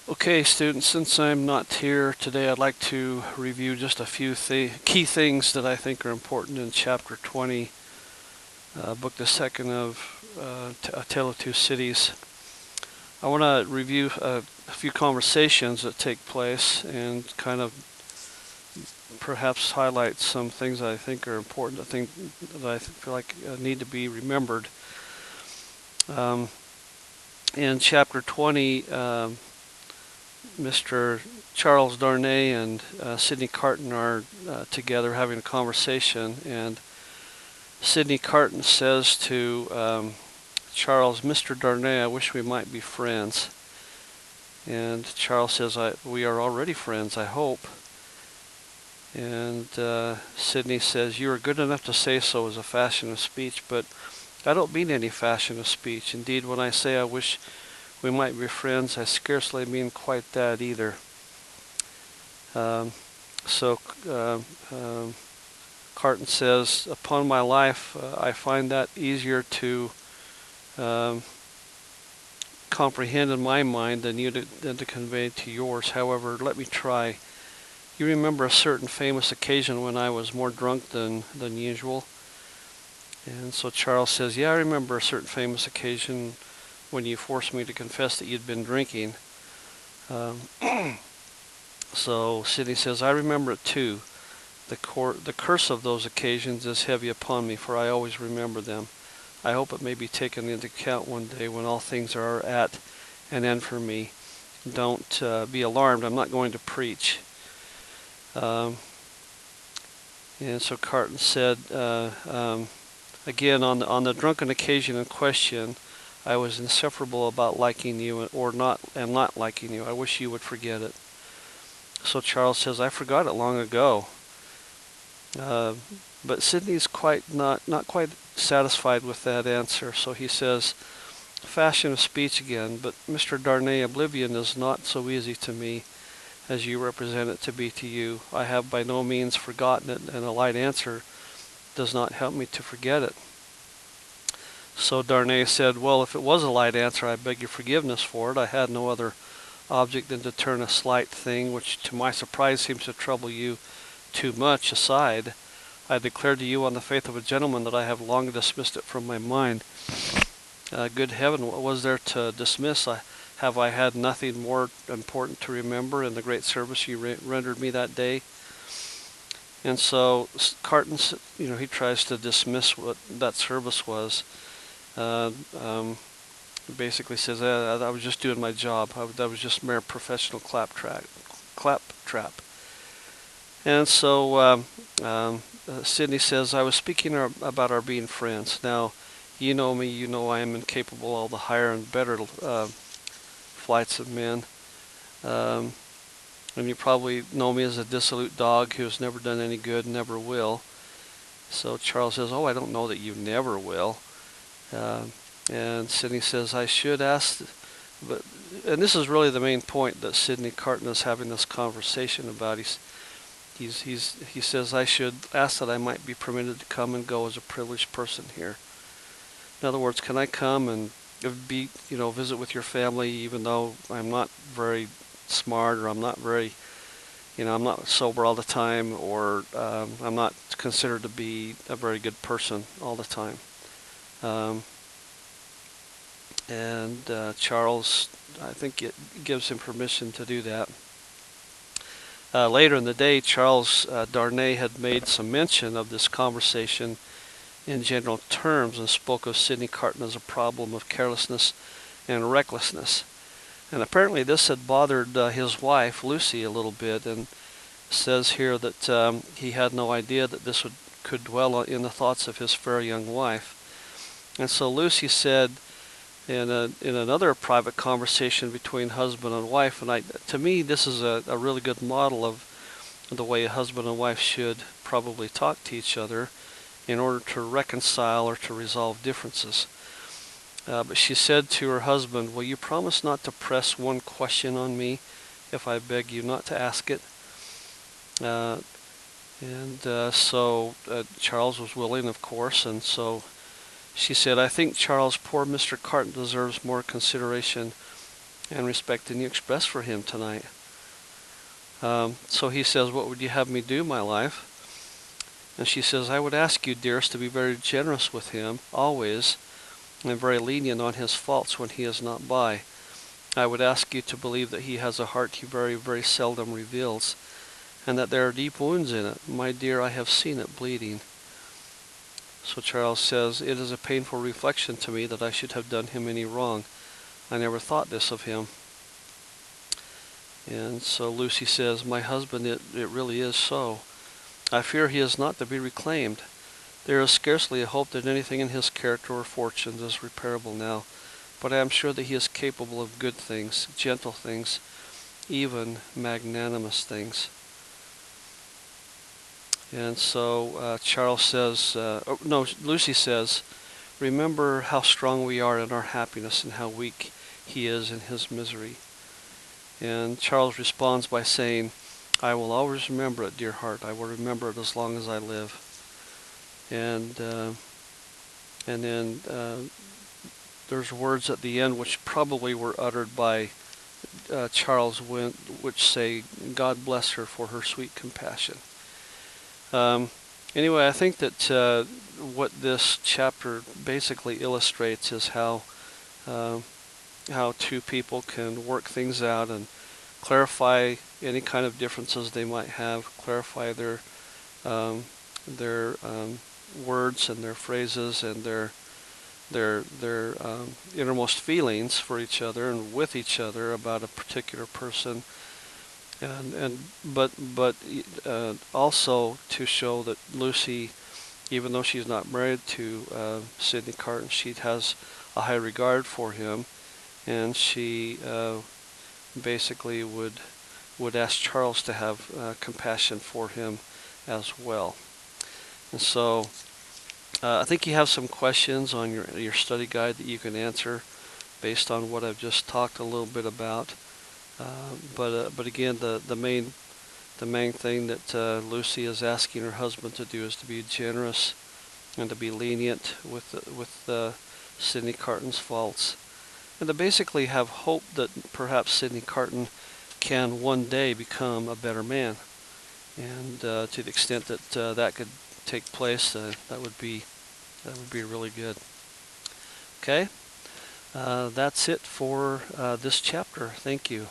Okay, students, since I'm not here today, I'd like to review just a few key things that I think are important in Chapter 20, Book the Second of A Tale of Two Cities. I want to review a few conversations that take place and kind of perhaps highlight some things that I think are important, that I feel like need to be remembered. Um, in Chapter 20, Mr. Charles Darnay and Sidney Carton are together having a conversation, and Sidney Carton says to Charles, "Mr. Darnay, I wish we might be friends." And Charles says, "We are already friends, I hope." And Sidney says, "You are good enough to say so as a fashion of speech, but I don't mean any fashion of speech. Indeed, when I say I wish we might be friends, I scarcely mean quite that either." Um, so Carton says, "Upon my life, I find that easier to um, comprehend in my mind than to convey to yours. However, let me try. You remember a certain famous occasion when I was more drunk than usual?" And so Charles says, "Yeah, I remember a certain famous occasion when you forced me to confess that you'd been drinking." Um, so Sidney says, "I remember it too. The curse of those occasions is heavy upon me, for I always remember them. I hope it may be taken into account one day when all things are at an end for me. Don't be alarmed. I'm not going to preach." Um, and so Carton said, again, on the drunken occasion in question, I was insufferable about liking you or not liking you. I wish you would forget it. So Charles says, "I forgot it long ago." Uh, but Sidney's not quite satisfied with that answer, so he says, "Fashion of speech again, but Mr. Darnay, oblivion is not so easy to me as you represent it to be to you. I have by no means forgotten it, and a light answer does not help me to forget it." So Darnay said, "Well, if it was a light answer, I beg your forgiveness for it. I had no other object than to turn a slight thing, which to my surprise seems to trouble you too much, aside. I declare to you on the faith of a gentleman that I have long dismissed it from my mind." Good heaven, what was there to dismiss? Have I had nothing more important to remember in the great service you rendered me that day? And so Carton, he tries to dismiss what that service was. Uh, um, basically says, "I was just doing my job. That was just mere professional claptrap." And so Sidney says, "I was speaking about our being friends. Now, you know me. You know I am incapable of all the higher and better flights of men. Um, and you probably know me as a dissolute dog who has never done any good and never will." So Charles says, "Oh, I don't know that you never will." And Sidney says, "I should ask," but and this is really the main point that Sidney Carton is having this conversation about. He says, "I should ask that I might be permitted to come and go as a privileged person here. In other words, can I come and visit with your family, even though I'm not very smart, or I'm not very, I'm not sober all the time, or I'm not considered to be a very good person all the time." Um, and Charles, I think, it gives him permission to do that. Later in the day, Charles Darnay had made some mention of this conversation in general terms and spoke of Sidney Carton as a problem of carelessness and recklessness. And apparently this had bothered his wife, Lucy, a little bit, and says here that he had no idea that this could dwell in the thoughts of his fair young wife. And so Lucy said in another private conversation between husband and wife, and to me this is a really good model of the way a husband and wife should probably talk to each other in order to reconcile or to resolve differences. But she said to her husband, "Will you promise not to press one question on me if I beg you not to ask it?" So Charles was willing, of course, and so she said, "I think, Charles, poor Mr. Carton deserves more consideration and respect that you express for him tonight. So he says, what would you have me do, my life? And she says, I would ask you, dearest, to be very generous with him, always, and very lenient on his faults when he is not by. I would ask you to believe that he has a heart he very, very seldom reveals, and that there are deep wounds in it. My dear, I have seen it bleeding. So Charles says, it is a painful reflection to me that I should have done him any wrong. I never thought this of him. And so Lucy says, my husband, it really is so. I fear he is not to be reclaimed. There is scarcely a hope that anything in his character or fortunes is repairable now, but I am sure that he is capable of good things, gentle things, even magnanimous things. And so Charles says, Lucy says, remember how strong we are in our happiness and how weak he is in his misery. And Charles responds by saying, I will always remember it, dear heart. I will remember it as long as I live. And then there's words at the end which probably were uttered by Charles, which say, God bless her for her sweet compassion. Anyway, I think that what this chapter basically illustrates is how two people can work things out and clarify any kind of differences they might have, clarify their words and their phrases and their innermost feelings for each other and with each other about a particular person, but also to show that Lucy, even though she's not married to Sidney Carton, she has a high regard for him, and she basically would ask Charles to have compassion for him as well. And so I think you have some questions on your study guide that you can answer based on what I've just talked a little bit about. But again, the main thing that Lucy is asking her husband to do is to be generous and to be lenient with Sidney Carton's faults, and to basically have hope that perhaps Sidney Carton can one day become a better man. And to the extent that that could take place, that would be really good. Okay, that's it for this chapter. Thank you.